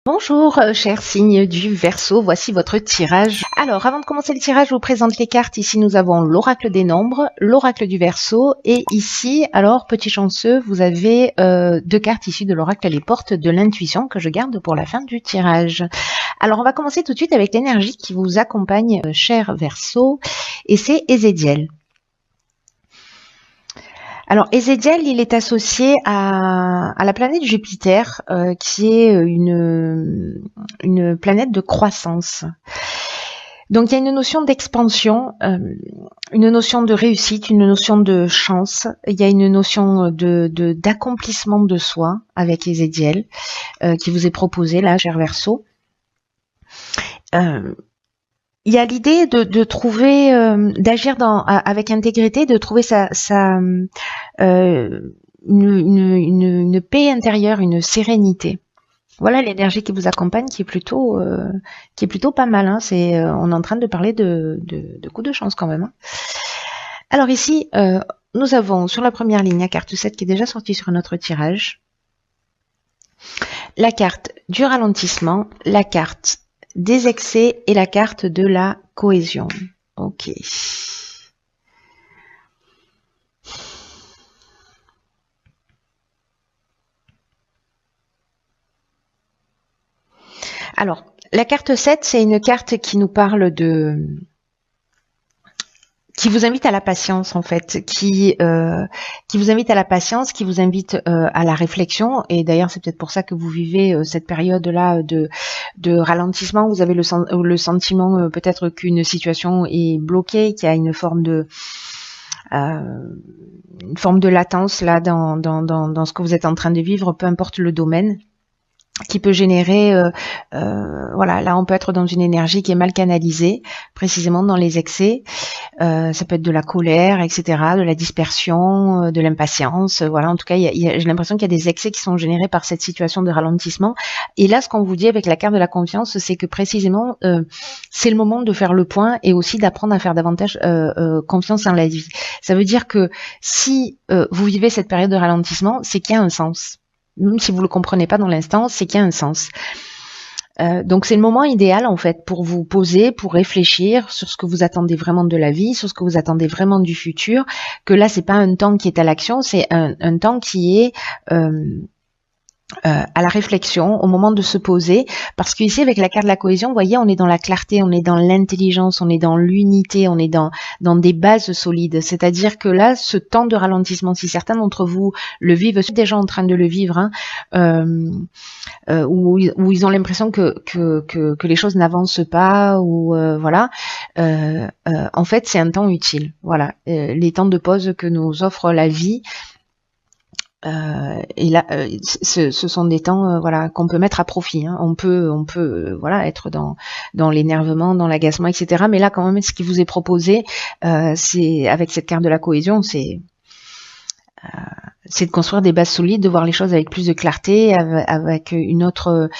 Bonjour, chers signes du Verseau, voici votre tirage. Alors, avant de commencer le tirage, je vous présente les cartes. Ici, nous avons l'oracle des nombres, l'oracle du Verseau, et ici, alors, petit chanceux, vous avez deux cartes issues de l'oracle Les Portes de l'Intuition que je garde pour la fin du tirage. Alors, on va commencer tout de suite avec l'énergie qui vous accompagne, cher Verseau, et c'est Ézéchiel. Alors, Ézéchiel, il est associé à la planète Jupiter, qui est une planète de croissance. Donc, il y a une notion d'expansion, une notion de réussite, une notion de chance. Il y a une notion d'accomplissement de soi avec Ézéchiel, qui vous est proposé là, cher Verseau. Il y a l'idée de trouver, d'agir avec intégrité, de trouver une paix intérieure, une sérénité. Voilà l'énergie qui vous accompagne, qui est plutôt pas mal. Hein. On est en train de parler de coups de chance quand même. Hein. Alors ici, nous avons sur la première ligne la carte 7 qui est déjà sortie sur notre tirage, la carte du ralentissement, la carte des excès et la carte de la cohésion. Ok. Alors, la carte 7, c'est une carte qui nous parle qui vous invite à la patience en fait, qui vous invite à la patience, qui vous invite à la réflexion. Et d'ailleurs, c'est peut-être pour ça que vous vivez cette période-là de ralentissement. Vous avez le sentiment peut-être qu'une situation est bloquée, qu'il y a une forme de latence là dans ce que vous êtes en train de vivre, peu importe le domaine, qui peut générer, voilà, là on peut être dans une énergie qui est mal canalisée, précisément dans les excès. Ça peut être de la colère, etc., de la dispersion, de l'impatience. Voilà, en tout cas, j'ai l'impression qu'il y a des excès qui sont générés par cette situation de ralentissement. Et là, ce qu'on vous dit avec la carte de la confiance, c'est que précisément, c'est le moment de faire le point et aussi d'apprendre à faire davantage confiance en la vie. Ça veut dire que si vous vivez cette période de ralentissement, c'est qu'il y a un sens. Même si vous le comprenez pas dans l'instant, c'est qu'il y a un sens. Donc c'est le moment idéal en fait pour vous poser, pour réfléchir sur ce que vous attendez vraiment de la vie, sur ce que vous attendez vraiment du futur. Que là c'est pas un temps qui est à l'action, c'est un temps qui est à la réflexion, au moment de se poser, parce qu'ici avec la carte de la cohésion, vous voyez, on est dans la clarté, on est dans l'intelligence, on est dans l'unité, on est dans des bases solides. C'est-à-dire que là, ce temps de ralentissement, si certains d'entre vous le vivent, sont déjà en train de le vivre, hein, où ils ont l'impression que les choses n'avancent pas, ou voilà. En fait, c'est un temps utile. Voilà, les temps de pause que nous offre la vie. Et là, ce sont des temps, voilà, qu'on peut mettre à profit. Hein. On peut, voilà, être dans l'énervement, dans l'agacement, etc. Mais là, quand même, ce qui vous est proposé, c'est avec cette carte de la cohésion, c'est de construire des bases solides, de voir les choses avec plus de clarté, avec une autre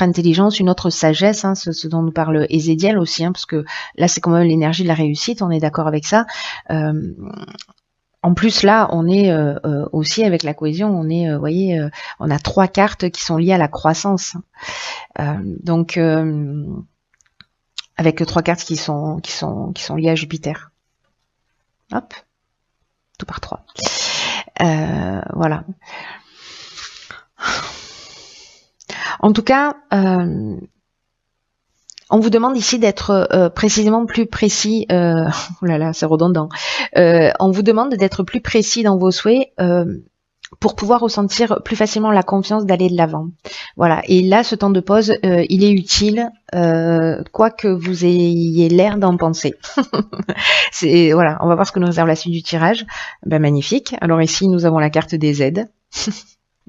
intelligence, une autre sagesse, hein, ce dont nous parle Ézéchiel aussi, hein, parce que là, c'est quand même l'énergie de la réussite. On est d'accord avec ça. En plus, là, on est aussi avec la cohésion, on est, vous voyez, on a 3 cartes qui sont liées à la croissance. Donc, avec 3 cartes qui sont liées à Jupiter. Hop, tout par 3. Voilà. En tout cas, on vous demande ici d'être précisément plus précis. Oh là là, c'est redondant. On vous demande d'être plus précis dans vos souhaits pour pouvoir ressentir plus facilement la confiance d'aller de l'avant. Voilà. Et là, ce temps de pause, il est utile, quoi que vous ayez l'air d'en penser. Voilà. On va voir ce que nous réserve la suite du tirage. Ben, magnifique. Alors ici, nous avons la carte des aides.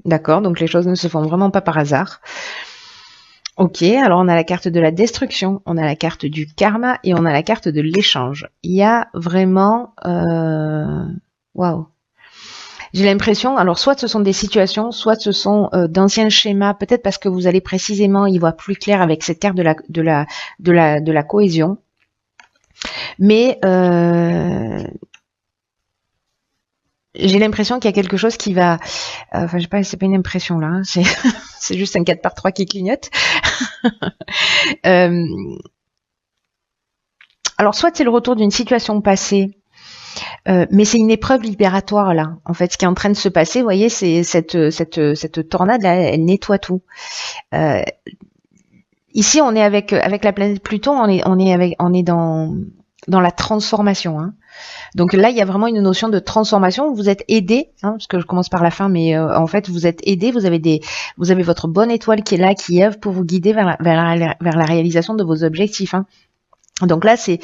D'accord. Donc les choses ne se font vraiment pas par hasard. Ok, alors on a la carte de la destruction, on a la carte du karma et on a la carte de l'échange. Il y a vraiment... Waouh. J'ai l'impression, alors soit ce sont des situations, soit ce sont d'anciens schémas, peut-être parce que vous allez précisément y voir plus clair avec cette carte de la cohésion. Mais j'ai l'impression qu'il y a quelque chose qui va, enfin, je sais pas, c'est pas une impression là, hein, c'est c'est juste un 4x3 qui clignote. Euh, alors, soit c'est le retour d'une situation passée, mais c'est une épreuve libératoire là. En fait, ce qui est en train de se passer, vous voyez, c'est cette tornade là, elle nettoie tout. Euh, Ici, on est avec la planète Pluton, on est dans la transformation. Hein. Donc là, il y a vraiment une notion de transformation. Vous êtes aidé, hein, parce que je commence par la fin, mais en fait, vous êtes aidé. Vous avez votre bonne étoile qui est là, qui œuvre pour vous guider vers la réalisation de vos objectifs. Hein. Donc là, c'est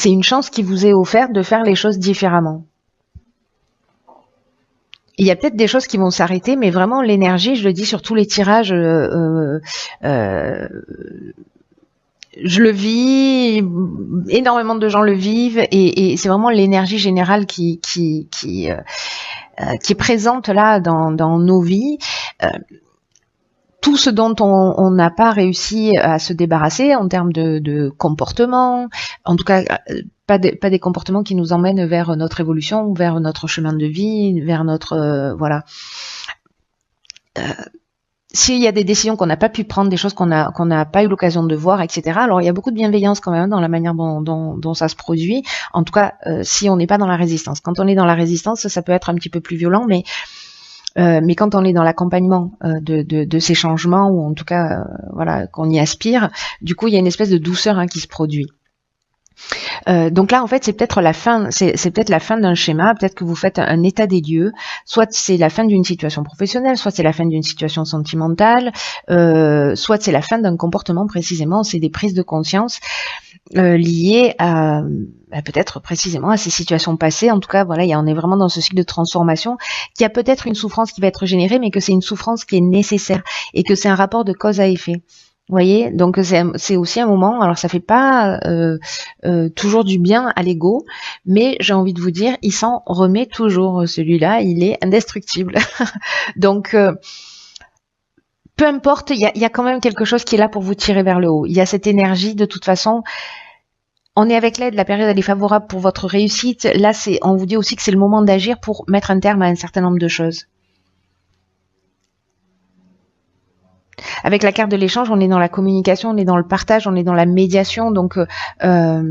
une chance qui vous est offerte de faire les choses différemment. Il y a peut-être des choses qui vont s'arrêter, mais vraiment l'énergie, je le dis sur tous les tirages, je le vis, énormément de gens le vivent, et c'est vraiment l'énergie générale qui est présente là dans nos vies. Tout ce dont on n'a pas réussi à se débarrasser en termes de comportement, en tout cas pas des comportements qui nous emmènent vers notre évolution, vers notre chemin de vie, vers notre voilà. S'il y a des décisions qu'on n'a pas pu prendre, des choses qu'on n'a pas eu l'occasion de voir, etc. Alors il y a beaucoup de bienveillance quand même dans la manière dont ça se produit. En tout cas, si on n'est pas dans la résistance. Quand on est dans la résistance, ça peut être un petit peu plus violent, mais quand on est dans l'accompagnement de ces changements, ou en tout cas voilà, qu'on y aspire, du coup il y a une espèce de douceur qui se produit. Donc là, en fait, c'est peut-être la fin, c'est peut-être la fin d'un schéma. Peut-être que vous faites un état des lieux. Soit c'est la fin d'une situation professionnelle, soit c'est la fin d'une situation sentimentale, soit c'est la fin d'un comportement précisément. C'est des prises de conscience liées à peut-être précisément à ces situations passées. En tout cas, voilà, on est vraiment dans ce cycle de transformation qui a peut-être une souffrance qui va être générée, mais que c'est une souffrance qui est nécessaire et que c'est un rapport de cause à effet. Vous voyez, donc c'est aussi un moment. Alors ça fait pas toujours du bien à l'ego, mais j'ai envie de vous dire, il s'en remet toujours. Celui-là, il est indestructible. Donc peu importe, il y a quand même quelque chose qui est là pour vous tirer vers le haut. Il y a cette énergie de toute façon. On est avec l'aide, la période elle est favorable pour votre réussite. Là, on vous dit aussi que c'est le moment d'agir pour mettre un terme à un certain nombre de choses. Avec la carte de l'échange, on est dans la communication, on est dans le partage, on est dans la médiation. Donc là,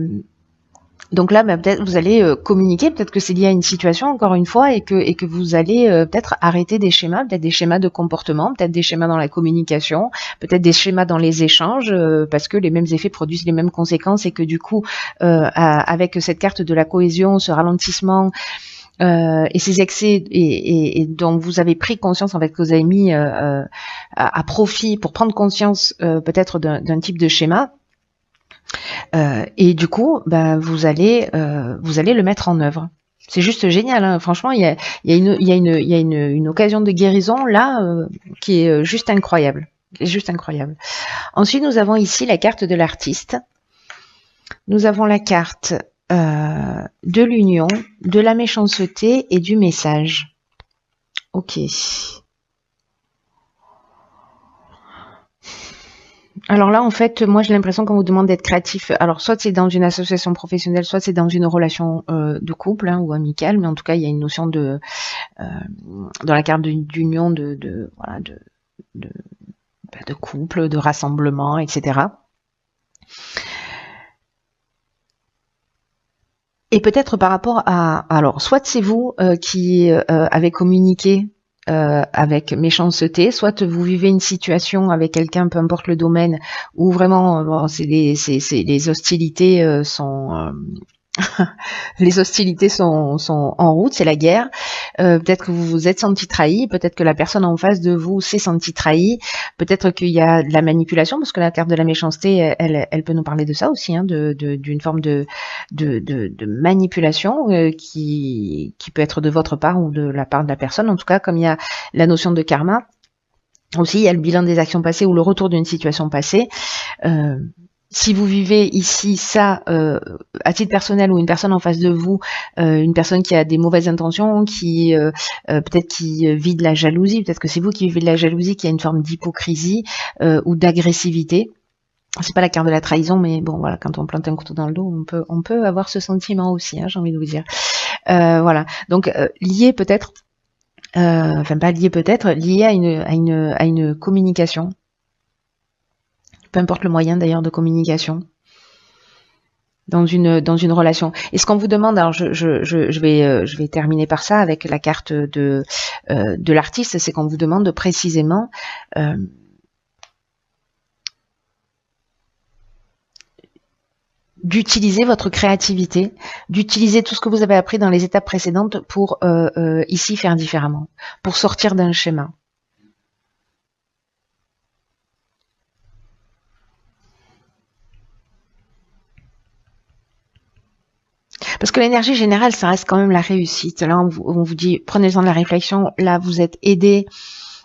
peut-être vous allez communiquer, peut-être que c'est lié à une situation, encore une fois, et que vous allez peut-être arrêter des schémas, peut-être des schémas de comportement, peut-être des schémas dans la communication, peut-être des schémas dans les échanges, parce que les mêmes effets produisent les mêmes conséquences, et que du coup, avec cette carte de la cohésion, ce ralentissement, et ces excès et dont vous avez pris conscience, en fait, que vous avez mis à profit pour prendre conscience peut-être d'un type de schéma, et du coup vous allez le mettre en œuvre. C'est juste génial, hein. Franchement, il y a une occasion de guérison là qui est juste incroyable. Ensuite, nous avons ici la carte de l'artiste. Nous avons la carte de l'union, de la méchanceté et du message. Ok. Alors là, en fait, moi, j'ai l'impression qu'on vous demande d'être créatif. Alors, soit c'est dans une association professionnelle, soit c'est dans une relation de couple ou amicale, mais en tout cas, il y a une notion de dans la carte d'union de couple, de rassemblement, etc. Et peut-être par rapport à... Alors, soit c'est vous qui avez communiqué avec méchanceté, soit vous vivez une situation avec quelqu'un, peu importe le domaine, où vraiment les hostilités sont... les hostilités sont en route, c'est la guerre. Peut-être que vous vous êtes senti trahi, peut-être que la personne en face de vous s'est sentie trahie, peut-être qu'il y a de la manipulation, parce que la carte de la méchanceté, elle peut nous parler de ça aussi, hein, d'une forme de manipulation qui peut être de votre part ou de la part de la personne. En tout cas, comme il y a la notion de karma, aussi il y a le bilan des actions passées ou le retour d'une situation passée. Si vous vivez ici ça à titre personnel, ou une personne en face de vous, une personne qui a des mauvaises intentions, qui peut-être qui vit de la jalousie, peut-être que c'est vous qui vivez de la jalousie, qui a une forme d'hypocrisie ou d'agressivité. C'est pas la carte de la trahison, mais bon voilà, quand on plante un couteau dans le dos, on peut avoir ce sentiment aussi, hein, j'ai envie de vous dire. Voilà. Donc lié peut-être, enfin pas lié peut-être, lié à une communication. Peu importe le moyen d'ailleurs de communication. Dans une relation. Et ce qu'on vous demande, alors je vais terminer par ça avec la carte de l'artiste, c'est qu'on vous demande précisément d'utiliser votre créativité, d'utiliser tout ce que vous avez appris dans les étapes précédentes pour ici faire différemment, pour sortir d'un schéma. Parce que l'énergie générale, ça reste quand même la réussite. Là, on vous dit, prenez le temps de la réflexion. Là, vous êtes aidé.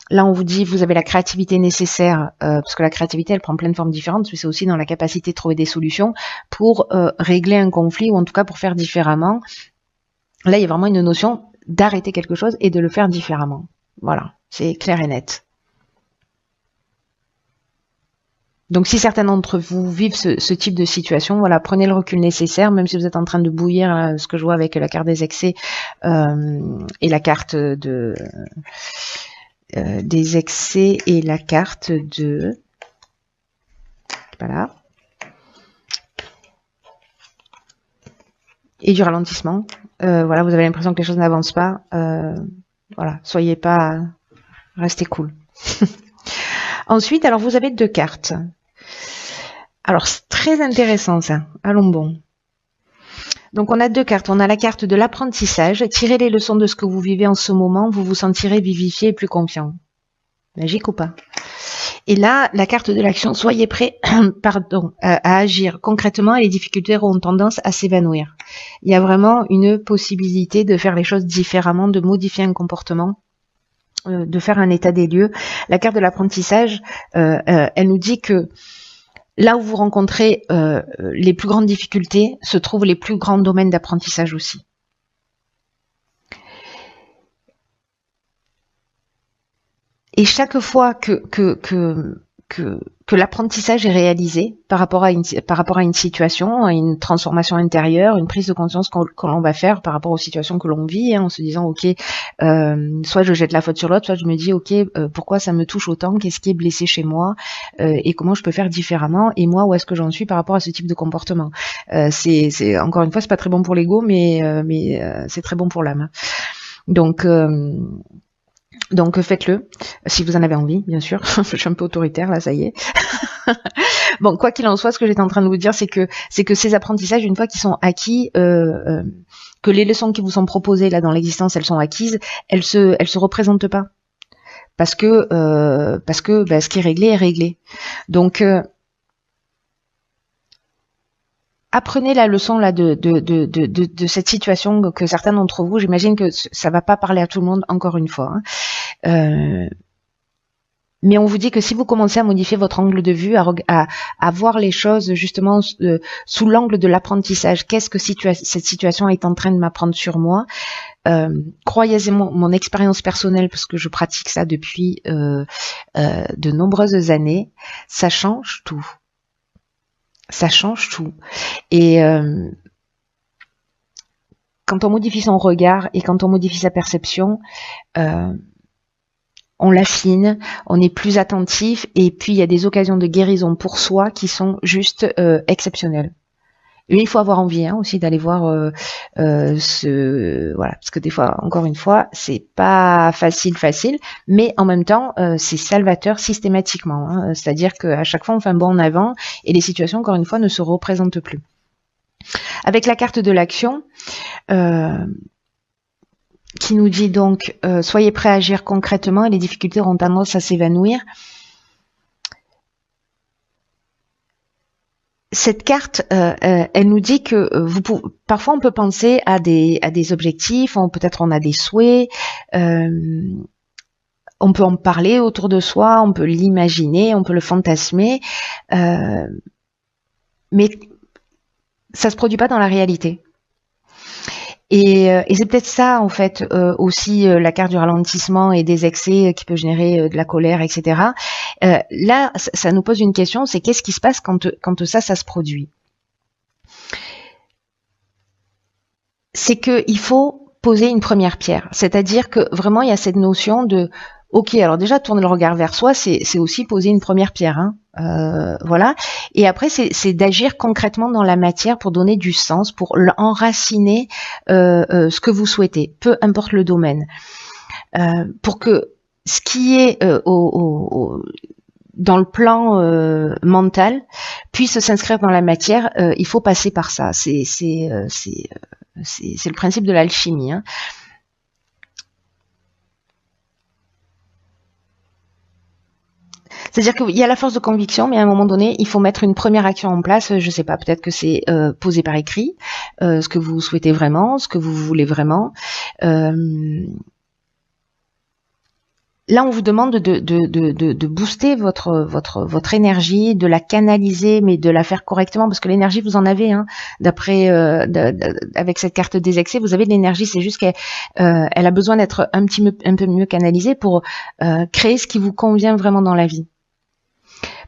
Là, on vous dit, vous avez la créativité nécessaire, parce que la créativité, elle prend plein de formes différentes, mais c'est aussi dans la capacité de trouver des solutions pour régler un conflit, ou en tout cas pour faire différemment. Là, il y a vraiment une notion d'arrêter quelque chose et de le faire différemment. Voilà, c'est clair et net. Donc si certains d'entre vous vivent ce type de situation, voilà, prenez le recul nécessaire, même si vous êtes en train de bouillir, là, ce que je vois avec la carte des excès et la carte de des excès et la carte de voilà et du ralentissement. Voilà, vous avez l'impression que les choses n'avancent pas. Voilà, soyez pas, restez cool. Ensuite, alors vous avez 2 cartes. Alors, c'est très intéressant ça. Allons bon. Donc, on a 2 cartes. On a la carte de l'apprentissage. Tirez les leçons de ce que vous vivez en ce moment. Vous vous sentirez vivifié et plus confiant. Magique ou pas? Et là, la carte de l'action. Soyez prêts à agir concrètement et les difficultés auront tendance à s'évanouir. Il y a vraiment une possibilité de faire les choses différemment, de modifier un comportement, de faire un état des lieux. La carte de l'apprentissage, elle nous dit que là où vous rencontrez les plus grandes difficultés, se trouvent les plus grands domaines d'apprentissage aussi. Et chaque fois que l'apprentissage est réalisé par rapport à une situation, à une transformation intérieure, une prise de conscience que l'on va faire par rapport aux situations que l'on vit, en se disant ok, soit je jette la faute sur l'autre, soit je me dis ok, pourquoi ça me touche autant, qu'est-ce qui est blessé chez moi, et comment je peux faire différemment, et moi où est-ce que j'en suis par rapport à ce type de comportement. C'est encore une fois, c'est pas très bon pour l'ego, mais c'est très bon pour l'âme. Donc faites-le, si vous en avez envie, bien sûr. Je suis un peu autoritaire, là, ça y est. Bon, quoi qu'il en soit, ce que j'étais en train de vous dire, c'est que ces apprentissages, une fois qu'ils sont acquis, que les leçons qui vous sont proposées là dans l'existence, elles sont acquises, elles se représentent pas. Parce que ce qui est réglé est réglé. Donc apprenez la leçon là de cette situation que certains d'entre vous, j'imagine que ça va pas parler à tout le monde encore une fois. Mais on vous dit que si vous commencez à modifier votre angle de vue, à voir les choses justement sous l'angle de l'apprentissage, qu'est-ce que cette situation est en train de m'apprendre sur moi, croyez-moi, mon expérience personnelle, parce que je pratique ça depuis de nombreuses années, ça change tout. Ça change tout. Et quand on modifie son regard et quand on modifie sa perception, on l'affine, on est plus attentif, et puis il y a des occasions de guérison pour soi qui sont juste exceptionnelles. Et il faut avoir envie aussi d'aller voir voilà, parce que des fois, encore une fois, c'est pas facile, mais en même temps, c'est salvateur systématiquement. C'est-à-dire qu'à chaque fois, on fait un bond en avant et les situations, encore une fois, ne se représentent plus. Avec la carte de l'action, qui nous dit donc soyez prêts à agir concrètement et les difficultés auront tendance à s'évanouir. Cette carte, elle nous dit que parfois on peut penser à des objectifs, peut-être on a des souhaits, on peut en parler autour de soi, on peut l'imaginer, on peut le fantasmer, mais ça se produit pas dans la réalité. Et c'est peut-être ça, en fait, aussi la carte du ralentissement et des excès qui peut générer de la colère, etc. Là, ça nous pose une question, c'est qu'est-ce qui se passe quand ça se produit? c'est que il faut poser une première pierre. C'est-à-dire que vraiment, il y a cette notion de ok, alors déjà tourner le regard vers soi, c'est aussi poser une première pierre, hein. Voilà. Et après, c'est d'agir concrètement dans la matière pour donner du sens, pour enraciner ce que vous souhaitez, peu importe le domaine, pour que ce qui est dans le plan mental puisse s'inscrire dans la matière. Il faut passer par ça. C'est le principe de l'alchimie, hein. C'est-à-dire qu'il y a la force de conviction, mais à un moment donné, il faut mettre une première action en place. Je sais pas, peut-être que c'est poser par écrit ce que vous souhaitez vraiment, ce que vous voulez vraiment. Là, on vous demande de booster votre énergie, de la canaliser, mais de la faire correctement, parce que l'énergie, vous en avez, hein, d'après avec cette carte des excès, vous avez de l'énergie. C'est juste qu'elle elle a besoin d'être un peu mieux canalisée pour créer ce qui vous convient vraiment dans la vie.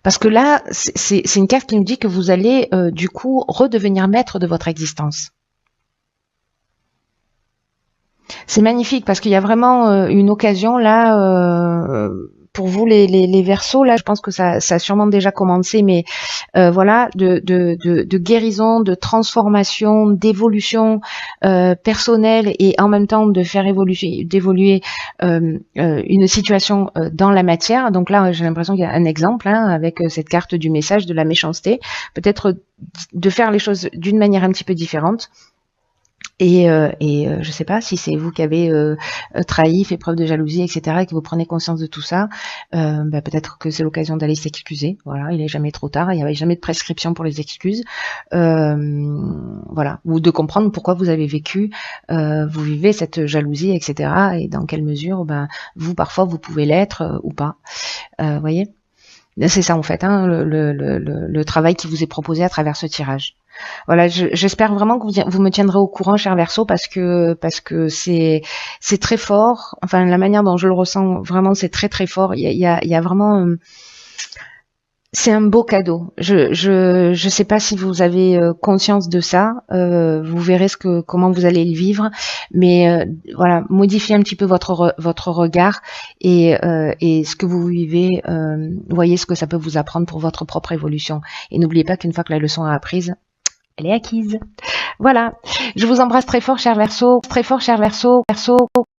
Parce que là, c'est une carte qui nous dit que vous allez du coup redevenir maître de votre existence. C'est magnifique parce qu'il y a vraiment une occasion là pour vous les Verseaux. Là, je pense que ça a sûrement déjà commencé, mais voilà, de guérison, de transformation, d'évolution personnelle et en même temps de faire d'évoluer une situation dans la matière. Donc là, j'ai l'impression qu'il y a un exemple hein, avec cette carte du message de la méchanceté, peut-être de faire les choses d'une manière un petit peu différente. Et je sais pas si c'est vous qui avez trahi, fait preuve de jalousie, etc., et que vous prenez conscience de tout ça, peut-être que c'est l'occasion d'aller s'excuser. Voilà, il n'est jamais trop tard, il n'y avait jamais de prescription pour les excuses. Voilà, ou de comprendre pourquoi vous avez vécu, vous vivez cette jalousie, etc., et dans quelle mesure, vous parfois vous pouvez l'être ou pas. Voyez, c'est ça en fait, hein, le travail qui vous est proposé à travers ce tirage. Voilà, j'espère vraiment que vous me tiendrez au courant, cher Verseau, parce que c'est très fort. Enfin, la manière dont je le ressens, vraiment, c'est très très fort. Il y a vraiment, c'est un beau cadeau. Je sais pas si vous avez conscience de ça. Vous verrez comment vous allez le vivre, mais voilà, modifiez un petit peu votre regard et ce que vous vivez. Voyez ce que ça peut vous apprendre pour votre propre évolution. Et n'oubliez pas qu'une fois que la leçon est apprise, elle est acquise. Voilà. Je vous embrasse très fort, cher Verseau. Très fort, cher Verseau.